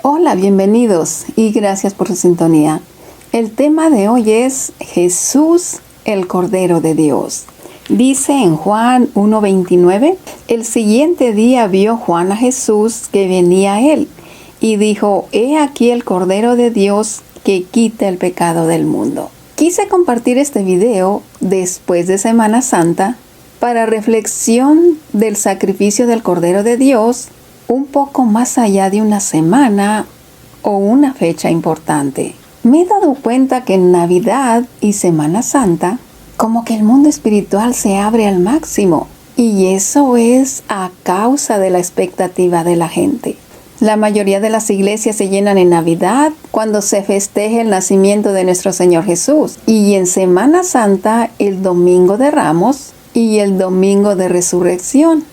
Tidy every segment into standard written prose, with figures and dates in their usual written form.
Hola, bienvenidos y gracias por su sintonía. El tema de hoy es Jesús, el Cordero de Dios. Dice en Juan 1:29, el siguiente día vio Juan a Jesús que venía a él y dijo, he aquí el Cordero de Dios que quita el pecado del mundo. Quise compartir este video después de Semana Santa para reflexión del sacrificio del Cordero de Dios un poco más allá de una semana o una fecha importante. Me he dado cuenta que en Navidad y Semana Santa, como que el mundo espiritual se abre al máximo, y eso es a causa de la expectativa de la gente. La mayoría de las iglesias se llenan en Navidad cuando se festeja el nacimiento de nuestro Señor Jesús, y en Semana Santa el Domingo de Ramos y el Domingo de Resurrección,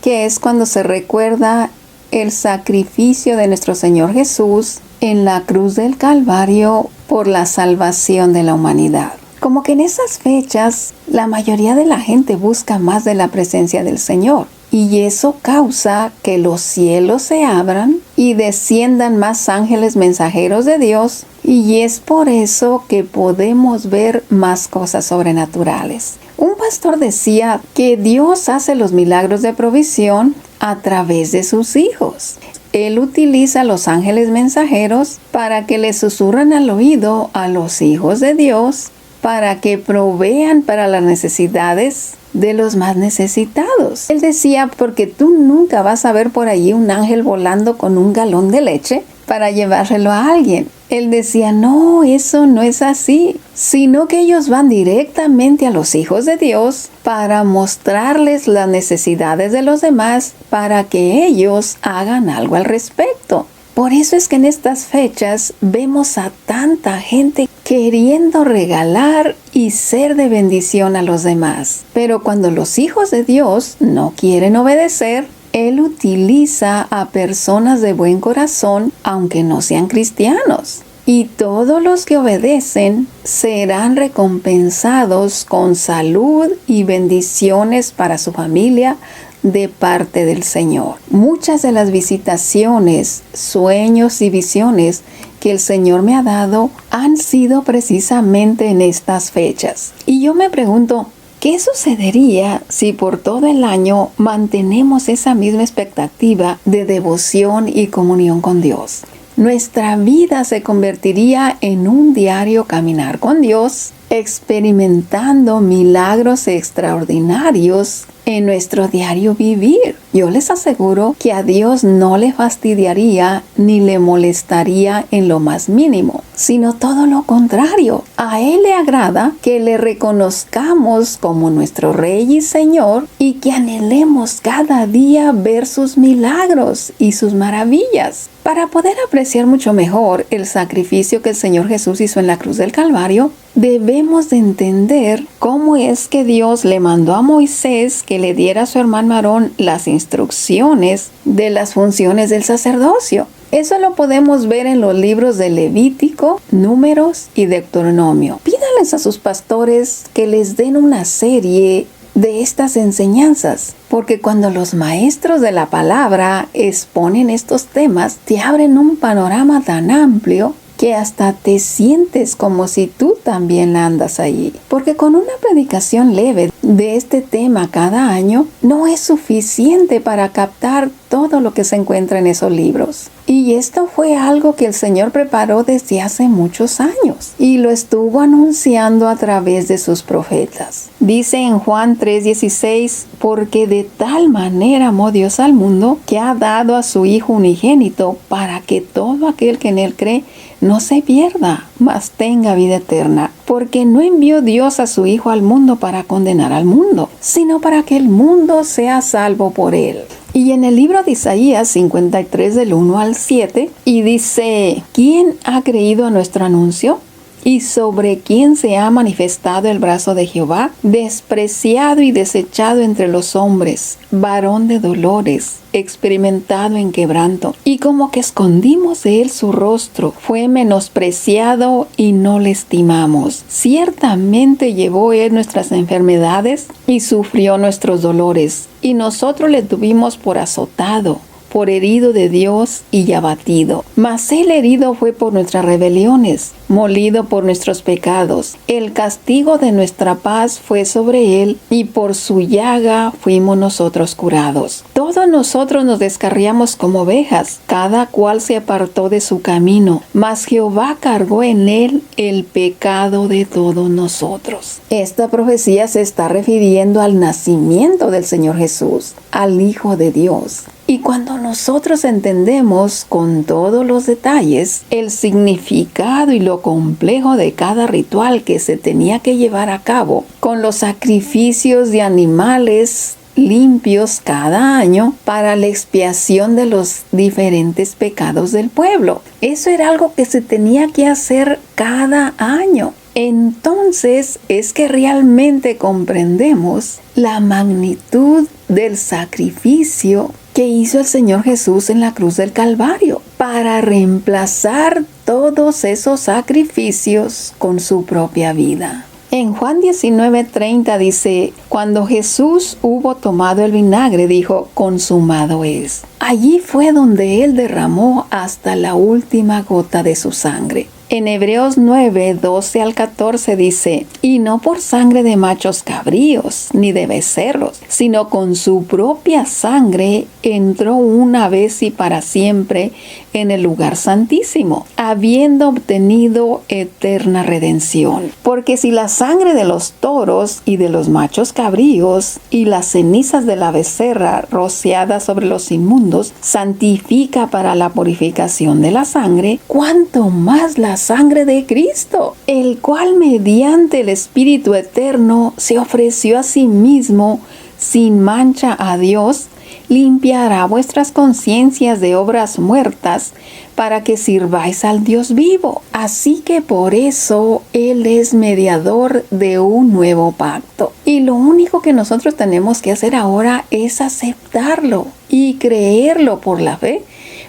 que es cuando se recuerda el sacrificio de nuestro Señor Jesús en la cruz del Calvario por la salvación de la humanidad. Como que en esas fechas la mayoría de la gente busca más de la presencia del Señor, y eso causa que los cielos se abran y desciendan más ángeles mensajeros de Dios, y es por eso que podemos ver más cosas sobrenaturales. Un pastor decía que Dios hace los milagros de provisión a través de sus hijos. Él utiliza a los ángeles mensajeros para que le susurren al oído a los hijos de Dios, para que provean para las necesidades de los más necesitados. Él decía, porque tú nunca vas a ver por allí un ángel volando con un galón de leche para llevárselo a alguien. Él decía, no, eso no es así, sino que ellos van directamente a los hijos de Dios para mostrarles las necesidades de los demás, para que ellos hagan algo al respecto. Por eso es que en estas fechas vemos a tanta gente queriendo regalar y ser de bendición a los demás. Pero cuando los hijos de Dios no quieren obedecer, Él utiliza a personas de buen corazón, aunque no sean cristianos. Y todos los que obedecen serán recompensados con salud y bendiciones para su familia de parte del Señor. Muchas de las visitaciones, sueños y visiones que el Señor me ha dado han sido precisamente en estas fechas. Y yo me pregunto, ¿qué sucedería si por todo el año mantenemos esa misma expectativa de devoción y comunión con Dios? Nuestra vida se convertiría en un diario caminar con Dios, experimentando milagros extraordinarios en nuestro diario vivir. Yo les aseguro que a Dios no le fastidiaría ni le molestaría en lo más mínimo, sino todo lo contrario. A Él le agrada que le reconozcamos como nuestro Rey y Señor, y que anhelemos cada día ver sus milagros y sus maravillas. Para poder apreciar mucho mejor el sacrificio que el Señor Jesús hizo en la cruz del Calvario, debemos de entender cómo es que Dios le mandó a Moisés que le diera a su hermano Aarón las instrucciones de las funciones del sacerdocio. Eso lo podemos ver en los libros de Levítico, Números y Deuteronomio. Pídanles a sus pastores que les den una serie de estas enseñanzas, porque cuando los maestros de la palabra exponen estos temas, te abren un panorama tan amplio que hasta te sientes como si tú también andas allí. Porque con una predicación leve de este tema cada año no es suficiente para captar todo lo que se encuentra en esos libros. Y esto fue algo que el Señor preparó desde hace muchos años y lo estuvo anunciando a través de sus profetas. Dice en Juan 3:16, porque de tal manera amó Dios al mundo que ha dado a su Hijo unigénito para que todo aquel que en Él cree no se pierda, mas tenga vida eterna. Porque no envió Dios a su Hijo al mundo para condenar al mundo, sino para que el mundo sea salvo por Él. Y en el libro de Isaías 53 del 1 al 7, y dice, ¿quién ha creído a nuestro anuncio? ¿Y sobre quién se ha manifestado el brazo de Jehová? Despreciado y desechado entre los hombres, varón de dolores, experimentado en quebranto. Y como que escondimos de él su rostro, fue menospreciado y no le estimamos. Ciertamente llevó él nuestras enfermedades y sufrió nuestros dolores. Y nosotros le tuvimos por azotado, por herido de Dios y abatido. Mas él herido fue por nuestras rebeliones, molido por nuestros pecados. El castigo de nuestra paz fue sobre él, y por su llaga fuimos nosotros curados. Todos nosotros nos descarriamos como ovejas, cada cual se apartó de su camino, mas Jehová cargó en él el pecado de todos nosotros. Esta profecía se está refiriendo al nacimiento del Señor Jesús, al Hijo de Dios. Y cuando nosotros entendemos con todos los detalles el significado y lo complejo de cada ritual que se tenía que llevar a cabo, con los sacrificios de animales limpios cada año para la expiación de los diferentes pecados del pueblo. Eso era algo que se tenía que hacer cada año. Entonces es que realmente comprendemos la magnitud del sacrificio que hizo el Señor Jesús en la cruz del Calvario para reemplazar todos esos sacrificios con su propia vida. En Juan 19:30 dice, cuando Jesús hubo tomado el vinagre, dijo, consumado es. Allí fue donde Él derramó hasta la última gota de su sangre. En Hebreos 9:12-14 dice, y no por sangre de machos cabríos, ni de becerros, sino con su propia sangre entró una vez y para siempre en el lugar santísimo, habiendo obtenido eterna redención. Porque si la sangre de los toros y de los machos cabríos y las cenizas de la becerra rociadas sobre los inmundos santifica para la purificación de la sangre, cuánto más la sangre de Cristo, el cual mediante el Espíritu eterno se ofreció a sí mismo sin mancha a Dios, limpiará vuestras conciencias de obras muertas para que sirváis al Dios vivo. Así que por eso Él es mediador de un nuevo pacto. Y lo único que nosotros tenemos que hacer ahora es aceptarlo y creerlo por la fe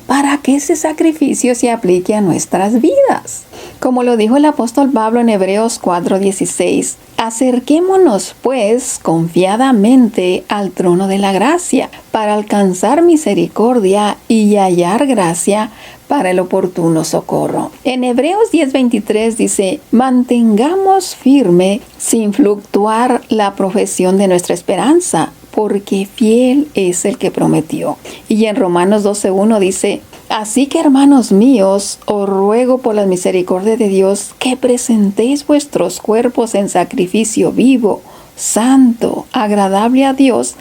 para que ese sacrificio se aplique a nuestras vidas. Como lo dijo el apóstol Pablo en Hebreos 4:16, acerquémonos pues confiadamente al trono de la gracia para alcanzar misericordia y hallar gracia para el oportuno socorro. En Hebreos 10:23 dice, mantengamos firme sin fluctuar la profesión de nuestra esperanza, porque fiel es el que prometió. Y en Romanos 12:1 dice, así que hermanos míos, os ruego por la misericordia de Dios que presentéis vuestros cuerpos en sacrificio vivo, santo, agradable a Dios,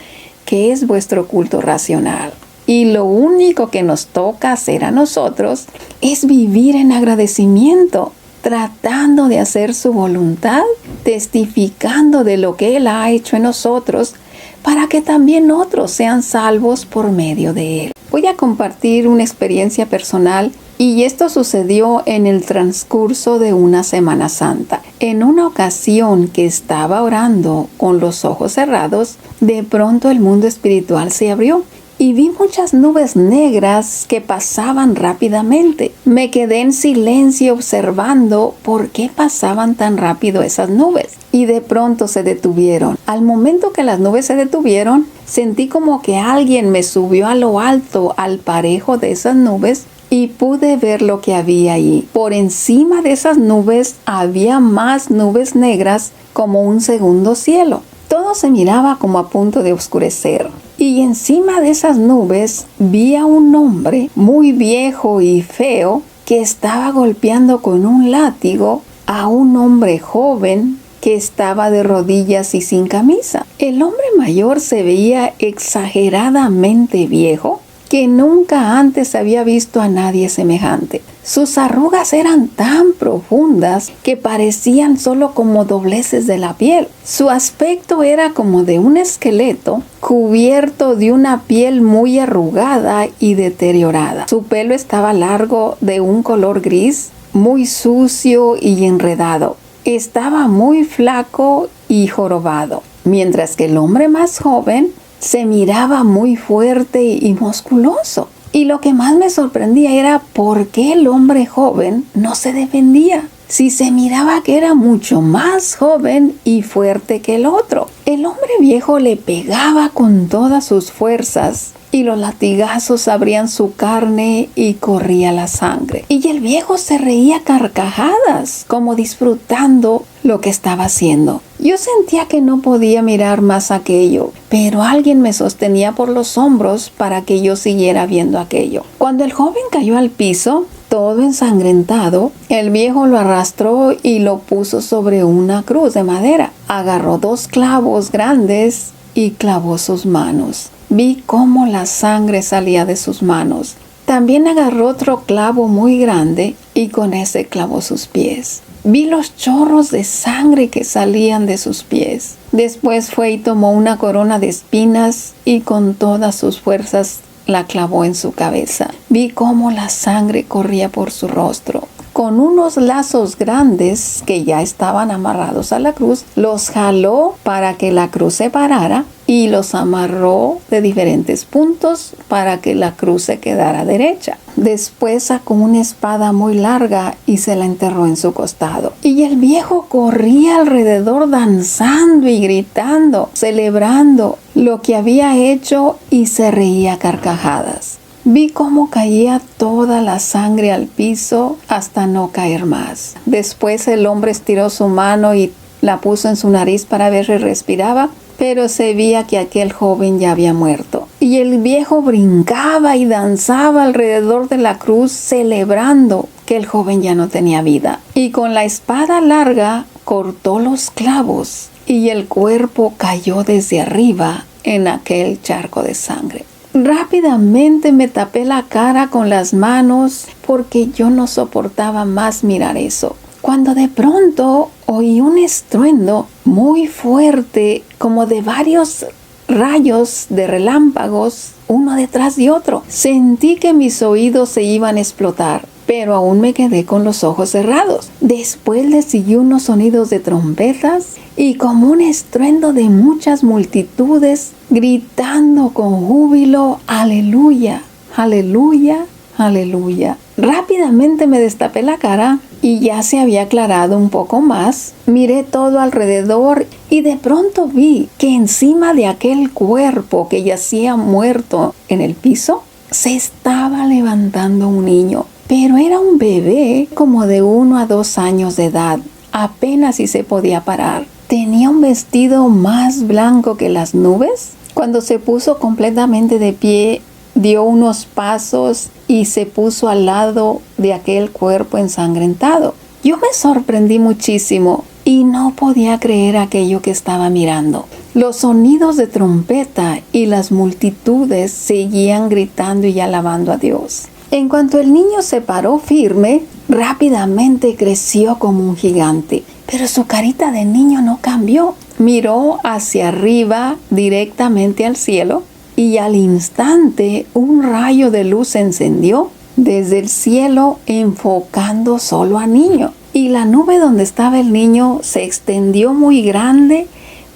que es vuestro culto racional. Y lo único que nos toca hacer a nosotros es vivir en agradecimiento, tratando de hacer su voluntad, testificando de lo que Él ha hecho en nosotros, para que también otros sean salvos por medio de Él. Voy a compartir una experiencia personal y esto sucedió en el transcurso de una Semana Santa. En una ocasión que estaba orando con los ojos cerrados, de pronto el mundo espiritual se abrió y vi muchas nubes negras que pasaban rápidamente. Me quedé en silencio observando por qué pasaban tan rápido esas nubes. Y de pronto se detuvieron. Al momento que las nubes se detuvieron, sentí como que alguien me subió a lo alto, al parejo de esas nubes, y pude ver lo que había ahí. Por encima de esas nubes había más nubes negras, como un segundo cielo. Todo se miraba como a punto de oscurecer. Y encima de esas nubes vi a un hombre muy viejo y feo que estaba golpeando con un látigo a un hombre joven que estaba de rodillas y sin camisa. El hombre mayor se veía exageradamente viejo, que nunca antes había visto a nadie semejante. Sus arrugas eran tan profundas que parecían solo como dobleces de la piel. Su aspecto era como de un esqueleto cubierto de una piel muy arrugada y deteriorada. Su pelo estaba largo, de un color gris, muy sucio y enredado. Estaba muy flaco y jorobado, mientras que el hombre más joven se miraba muy fuerte y musculoso. Y lo que más me sorprendía era por qué el hombre joven no se defendía. si se miraba que era mucho más joven y fuerte que el otro? El hombre viejo le pegaba con todas sus fuerzas y los latigazos abrían su carne y corría la sangre. Y el viejo se reía a carcajadas, como disfrutando lo que estaba haciendo. Yo sentía que no podía mirar más aquello, pero alguien me sostenía por los hombros para que yo siguiera viendo aquello. Cuando el joven cayó al piso, todo ensangrentado, el viejo lo arrastró y lo puso sobre una cruz de madera. Agarró 2 clavos grandes y clavó sus manos. Vi cómo la sangre salía de sus manos. También agarró otro clavo muy grande y con ese clavó sus pies. Vi los chorros de sangre que salían de sus pies. Después fue y tomó una corona de espinas y con todas sus fuerzas la clavó en su cabeza. Vi cómo la sangre corría por su rostro. Con unos lazos grandes que ya estaban amarrados a la cruz, los jaló para que la cruz se parara y los amarró de diferentes puntos para que la cruz se quedara derecha. Después sacó una espada muy larga y se la enterró en su costado. Y el viejo corría alrededor danzando y gritando, celebrando lo que había hecho y se reía a carcajadas. Vi cómo caía toda la sangre al piso hasta no caer más. Después el hombre estiró su mano y la puso en su nariz para ver si respiraba, pero se veía que aquel joven ya había muerto. Y el viejo brincaba y danzaba alrededor de la cruz celebrando que el joven ya no tenía vida. Y con la espada larga cortó los clavos y el cuerpo cayó desde arriba en aquel charco de sangre. Rápidamente me tapé la cara con las manos porque yo no soportaba más mirar eso. Cuando de pronto oí un estruendo muy fuerte, como de varios rayos de relámpagos, uno detrás de otro. Sentí que mis oídos se iban a explotar, pero aún me quedé con los ojos cerrados. Después le siguió unos sonidos de trompetas y como un estruendo de muchas multitudes gritando con júbilo, aleluya, aleluya, aleluya. Rápidamente me destapé la cara y ya se había aclarado un poco más. Miré todo alrededor y de pronto vi que encima de aquel cuerpo que yacía muerto en el piso, se estaba levantando un niño. Pero era un bebé como de 1 a 2 años de edad, apenas si se podía parar. Tenía un vestido más blanco que las nubes. Cuando se puso completamente de pie, dio unos pasos y se puso al lado de aquel cuerpo ensangrentado. Yo me sorprendí muchísimo y no podía creer aquello que estaba mirando. Los sonidos de trompeta y las multitudes seguían gritando y alabando a Dios. En cuanto el niño se paró firme, rápidamente creció como un gigante. Pero su carita de niño no cambió. Miró hacia arriba directamente al cielo y al instante un rayo de luz se encendió desde el cielo enfocando solo al niño. Y la nube donde estaba el niño se extendió muy grande,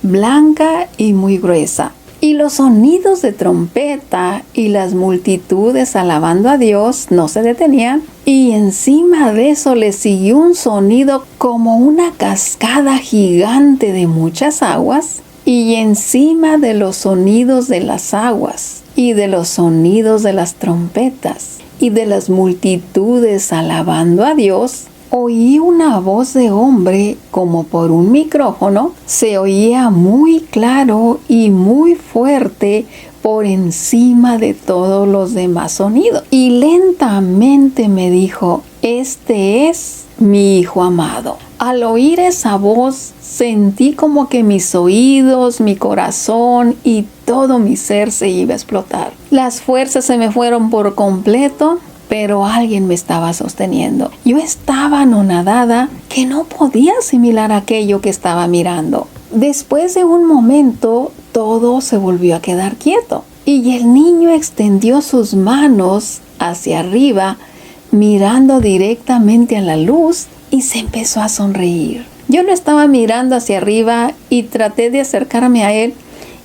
blanca y muy gruesa. Y los sonidos de trompeta y las multitudes alabando a Dios no se detenían. Y encima de eso le siguió un sonido como una cascada gigante de muchas aguas. Y encima de los sonidos de las aguas y de los sonidos de las trompetas y de las multitudes alabando a Dios, oí una voz de hombre como por un micrófono. Se oía muy claro y muy fuerte por encima de todos los demás sonidos. Y lentamente me dijo, este es mi hijo amado. Al oír esa voz, sentí como que mis oídos, mi corazón y todo mi ser se iba a explotar. Las fuerzas se me fueron por completo, pero alguien me estaba sosteniendo. Yo estaba anonadada que no podía asimilar aquello que estaba mirando. Después de un momento, todo se volvió a quedar quieto. Y el niño extendió sus manos hacia arriba, mirando directamente a la luz, y se empezó a sonreír. Yo lo estaba mirando hacia arriba y traté de acercarme a él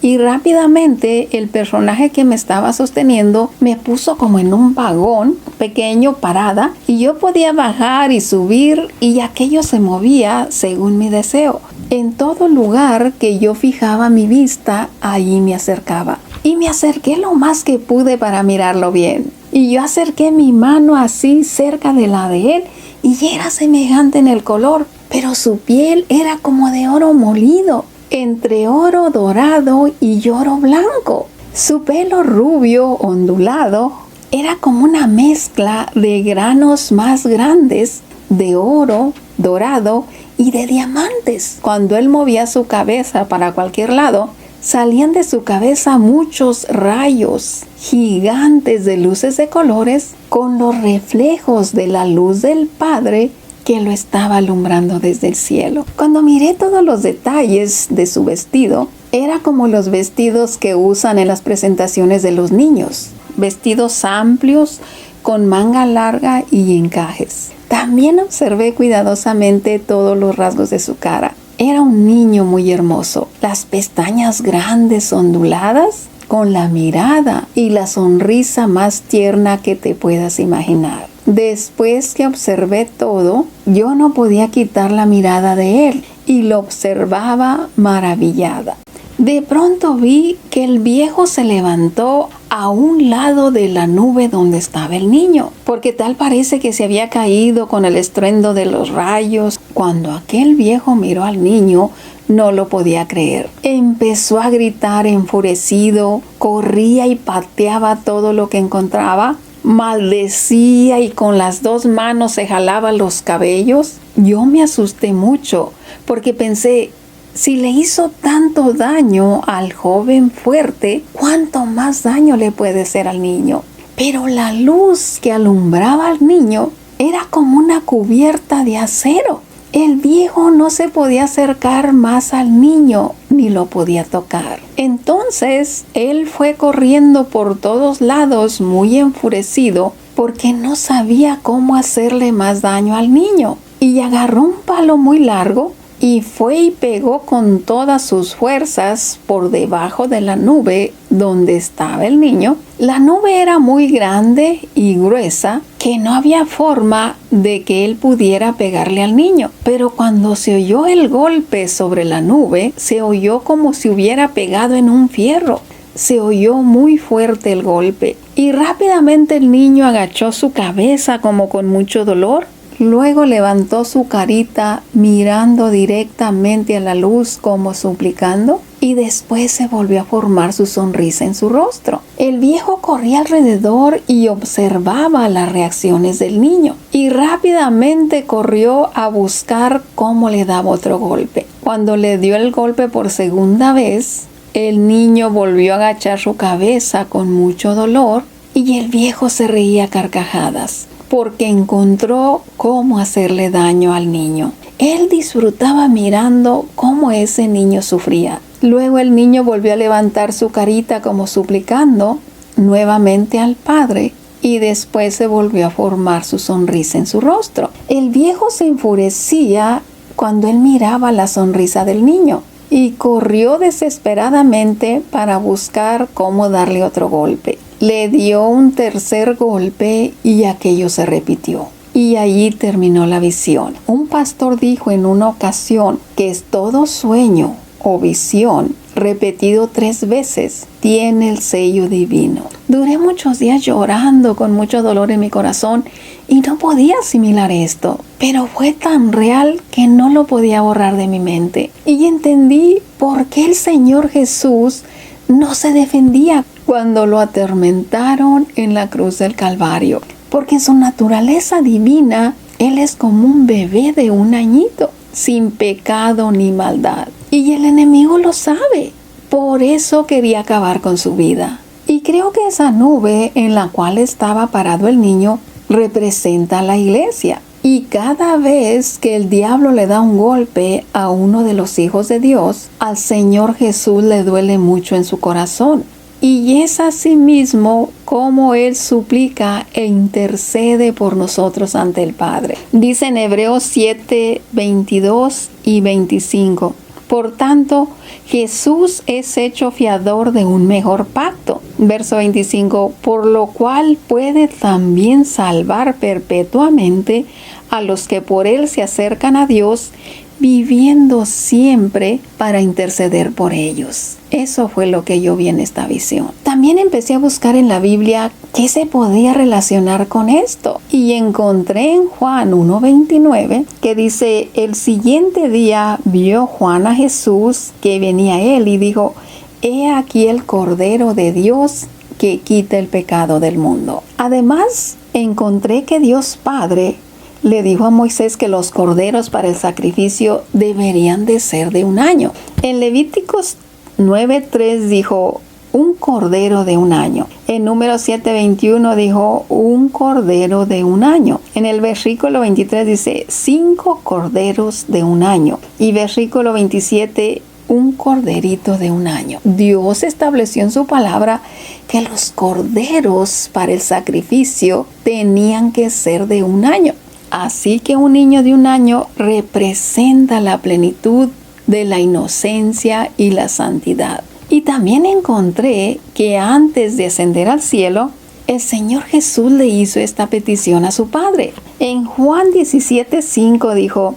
y rápidamente el personaje que me estaba sosteniendo me puso como en un vagón pequeño parada y yo podía bajar y subir y aquello se movía según mi deseo. En todo lugar que yo fijaba mi vista, allí me acercaba. Y me acerqué lo más que pude para mirarlo bien. Y yo acerqué mi mano así cerca de la de él y era semejante en el color, pero su piel era como de oro molido, entre oro dorado y oro blanco. Su pelo rubio ondulado era como una mezcla de granos más grandes de oro dorado y de diamantes. Cuando él movía su cabeza para cualquier lado, salían de su cabeza muchos rayos gigantes de luces de colores con los reflejos de la luz del Padre que lo estaba alumbrando desde el cielo. Cuando miré todos los detalles de su vestido, era como los vestidos que usan en las presentaciones de los niños. Vestidos amplios, con manga larga y encajes. También observé cuidadosamente todos los rasgos de su cara. Era un niño muy hermoso. Las pestañas grandes onduladas, con la mirada y la sonrisa más tierna que te puedas imaginar. Después que observé todo, yo no podía quitar la mirada de él y lo observaba maravillada. De pronto vi que el viejo se levantó a un lado de la nube donde estaba el niño, porque tal parece que se había caído con el estruendo de los rayos. Cuando aquel viejo miró al niño, no lo podía creer. Empezó a gritar enfurecido, corría y pateaba todo lo que encontraba, maldecía y con las 2 manos se jalaba los cabellos. Yo me asusté mucho porque pensé, si le hizo tanto daño al joven fuerte, ¿cuánto más daño le puede hacer al niño? Pero la luz que alumbraba al niño era como una cubierta de acero. El viejo no se podía acercar más al niño ni lo podía tocar. Entonces él fue corriendo por todos lados muy enfurecido porque no sabía cómo hacerle más daño al niño. Y agarró un palo muy largo y fue y pegó con todas sus fuerzas por debajo de la nube donde estaba el niño. La nube era muy grande y gruesa que no había forma de que él pudiera pegarle al niño. Pero cuando se oyó el golpe sobre la nube, se oyó como si hubiera pegado en un fierro. Se oyó muy fuerte el golpe y rápidamente el niño agachó su cabeza como con mucho dolor. Luego levantó su carita mirando directamente a la luz como suplicando y después se volvió a formar su sonrisa en su rostro. El viejo corría alrededor y observaba las reacciones del niño y rápidamente corrió a buscar cómo le daba otro golpe. Cuando le dio el golpe por segunda vez, el niño volvió a agachar su cabeza con mucho dolor y el viejo se reía a carcajadas, porque encontró cómo hacerle daño al niño. Él disfrutaba mirando cómo ese niño sufría. Luego el niño volvió a levantar su carita como suplicando nuevamente al padre y después se volvió a formar su sonrisa en su rostro. El viejo se enfurecía cuando él miraba la sonrisa del niño y corrió desesperadamente para buscar cómo darle otro golpe. Le dio un tercer golpe y aquello se repitió. Y allí terminó la visión. Un pastor dijo en una ocasión que es todo sueño o visión repetido 3 veces tiene el sello divino. Duré muchos días llorando con mucho dolor en mi corazón y no podía asimilar esto, pero fue tan real que no lo podía borrar de mi mente. Y entendí por qué el Señor Jesús no se defendía cuando lo atormentaron en la cruz del Calvario, porque en su naturaleza divina, Él es como un bebé de 1 añito, sin pecado ni maldad. Y el enemigo lo sabe, por eso quería acabar con su vida. Y creo que esa nube en la cual estaba parado el niño representa a la iglesia. Y cada vez que el diablo le da un golpe a uno de los hijos de Dios, al Señor Jesús le duele mucho en su corazón. Y es así mismo como Él suplica e intercede por nosotros ante el Padre. Dice en Hebreos 7, 22 y 25. Por tanto, Jesús es hecho fiador de un mejor pacto. Verso 25, por lo cual puede también salvar perpetuamente a los que por él se acercan a Dios, viviendo siempre para interceder por ellos. Eso fue lo que yo vi en esta visión. También empecé a buscar en la Biblia qué se podía relacionar con esto. Y encontré en Juan 1:29 que dice, el siguiente día vio Juan a Jesús que venía a él y dijo, he aquí el Cordero de Dios que quita el pecado del mundo. Además, encontré que Dios Padre le dijo a Moisés que los corderos para el sacrificio deberían de ser de un año. En Levíticos 9:3 dijo un cordero de un año. En Números 7:21 dijo un cordero de un año. En el versículo 23 dice 5 corderos de un año. Y versículo 27, un corderito de un año. Dios estableció en su palabra que los corderos para el sacrificio tenían que ser de un año. Así que un niño de un año representa la plenitud de la inocencia y la santidad. Y también encontré que antes de ascender al cielo, el Señor Jesús le hizo esta petición a su Padre. En Juan 17:5 dijo,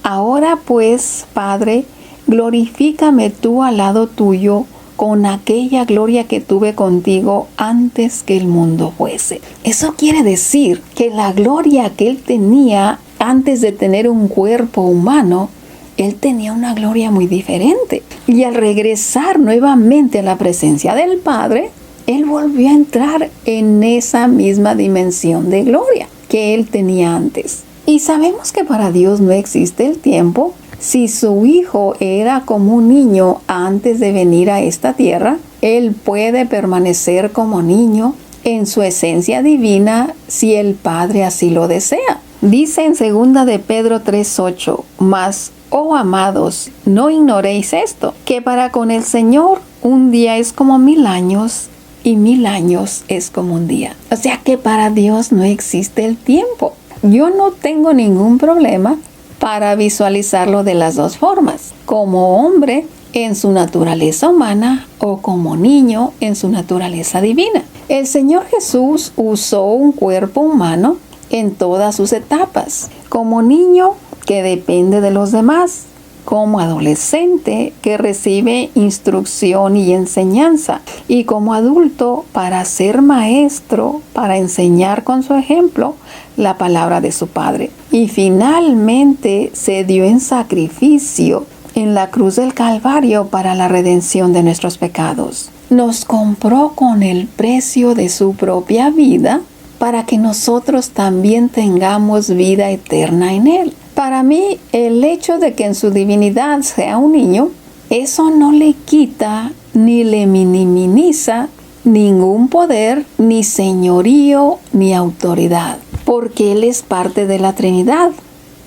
ahora pues, Padre, glorifícame tú al lado tuyo con aquella gloria que tuve contigo antes que el mundo fuese. Eso quiere decir que la gloria que él tenía antes de tener un cuerpo humano, él tenía una gloria muy diferente. Y al regresar nuevamente a la presencia del Padre, él volvió a entrar en esa misma dimensión de gloria que él tenía antes. Y sabemos que para Dios no existe el tiempo. Si su hijo era como un niño antes de venir a esta tierra, él puede permanecer como niño en su esencia divina si el Padre así lo desea. Dice en 2 de Pedro 3:8, mas, oh amados, no ignoréis esto, que para con el Señor un día es como 1000 años y 1000 años es como un día. O sea que para Dios no existe el tiempo. Yo no tengo ningún problema para visualizarlo de las dos formas, como hombre en su naturaleza humana o como niño en su naturaleza divina. El Señor Jesús usó un cuerpo humano en todas sus etapas, como niño que depende de los demás, como adolescente que recibe instrucción y enseñanza, y como adulto para ser maestro, para enseñar con su ejemplo la palabra de su Padre. Y finalmente se dio en sacrificio en la cruz del Calvario para la redención de nuestros pecados. Nos compró con el precio de su propia vida para que nosotros también tengamos vida eterna en Él. Para mí, el hecho de que en su divinidad sea un niño, eso no le quita ni le minimiza ningún poder, ni señorío, ni autoridad, porque Él es parte de la Trinidad,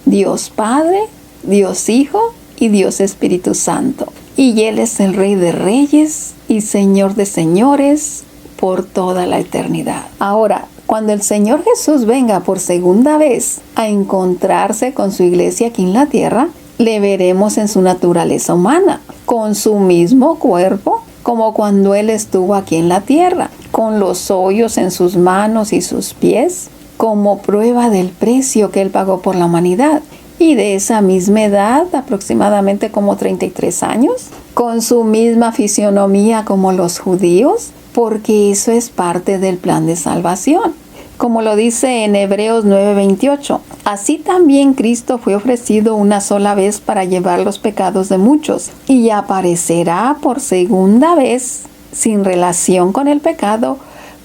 Dios Padre, Dios Hijo y Dios Espíritu Santo. Y Él es el Rey de Reyes y Señor de Señores por toda la eternidad. Ahora, cuando el Señor Jesús venga por segunda vez a encontrarse con su iglesia aquí en la tierra, le veremos en su naturaleza humana, con su mismo cuerpo, como cuando Él estuvo aquí en la tierra, con los hoyos en sus manos y sus pies, como prueba del precio que Él pagó por la humanidad. Y de esa misma edad, aproximadamente como 33 años, con su misma fisionomía como los judíos, porque eso es parte del plan de salvación. Como lo dice en Hebreos 9:28, así también Cristo fue ofrecido una sola vez para llevar los pecados de muchos, y aparecerá por segunda vez sin relación con el pecado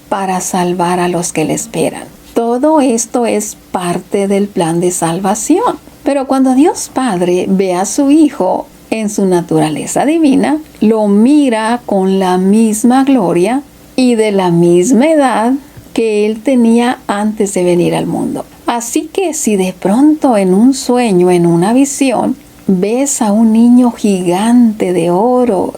para salvar a los que le esperan. Todo esto es parte del plan de salvación. Pero cuando Dios Padre ve a su Hijo en su naturaleza divina, lo mira con la misma gloria y de la misma edad que Él tenía antes de venir al mundo. Así que si de pronto en un sueño, en una visión, ves a un niño gigante de oro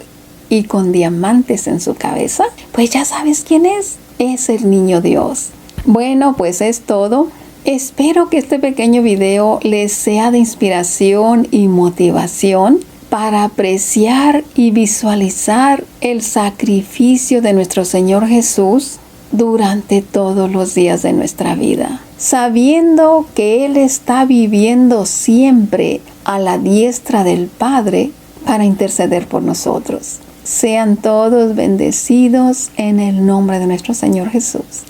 y con diamantes en su cabeza, pues ya sabes quién es. Es el niño Dios. Bueno, pues es todo. Espero que este pequeño video les sea de inspiración y motivación para apreciar y visualizar el sacrificio de nuestro Señor Jesús durante todos los días de nuestra vida, sabiendo que Él está viviendo siempre a la diestra del Padre para interceder por nosotros. Sean todos bendecidos en el nombre de nuestro Señor Jesús.